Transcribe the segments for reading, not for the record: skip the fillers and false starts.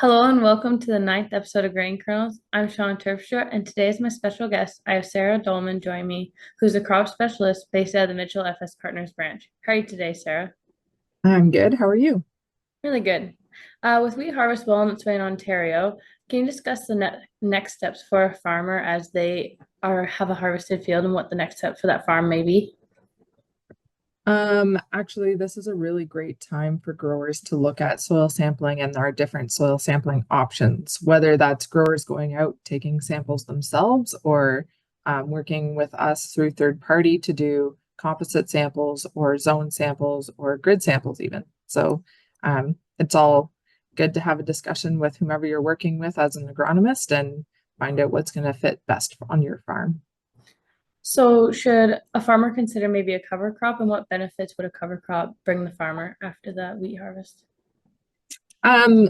Hello and welcome to the ninth episode of Grain Kernels. I'm Sean Terpstra, and today as my special guest, I have Sarah Doelman join me, who's a crop specialist based out of the Mitchell FS Partners branch. How are you today, Sarah? I'm good. How are you? Really good. With wheat harvest well on its way in Ontario, can you discuss the next steps for a farmer as they are have a harvested field and what the next step for that farm may be? Actually, this is a really great time for growers to look at soil sampling, and there are different soil sampling options, whether that's growers going out taking samples themselves or working with us through third party to do composite samples or zone samples or grid samples even. So it's all good to have a discussion with whomever you're working with as an agronomist and find out what's going to fit best on your farm. So, should a farmer consider maybe a cover crop, and what benefits would a cover crop bring the farmer after that wheat harvest?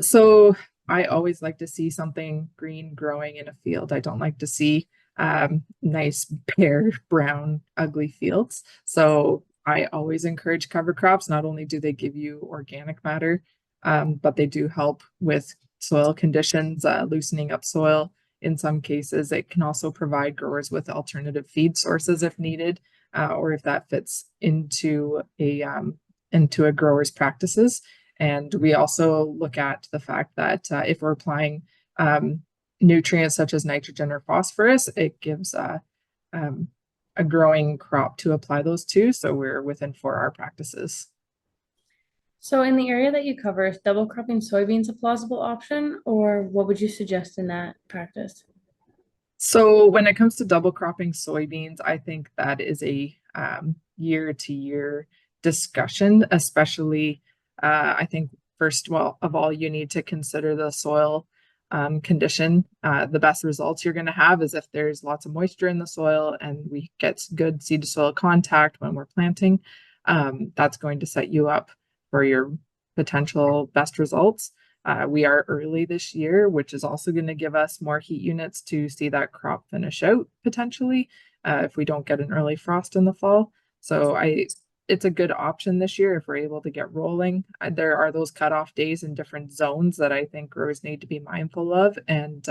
So I always like to see something green growing in a field. I don't like to see nice bare, brown, ugly fields. So I always encourage cover crops. Not only do they give you organic matter, but they do help with soil conditions, loosening up soil. In some cases, it can also provide growers with alternative feed sources if needed, or if that fits into a grower's practices. And we also look at the fact that if we're applying nutrients such as nitrogen or phosphorus, it gives um, a growing crop to apply those to. So we're within 4R practices. So, in the area that you cover, is double cropping soybeans a plausible option, or what would you suggest in that practice? So when it comes to double cropping soybeans, I think that is a year to year discussion, especially I think first well of all, you need to consider the soil condition. The best results you're going to have is if there's lots of moisture in the soil and we get good seed to soil contact when we're planting. That's going to set you up for your potential best results. We are early this year, which is also going to give us more heat units to see that crop finish out potentially if we don't get an early frost in the fall. So it's a good option this year if we're able to get rolling. There are those cutoff days in different zones that I think growers need to be mindful of. And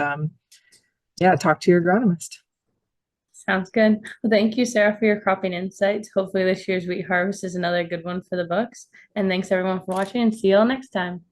yeah, talk to your agronomist. Sounds good. Well, thank you, Sarah, for your cropping insights. Hopefully, this year's wheat harvest is another good one for the books. And thanks everyone for watching, and see you all next time.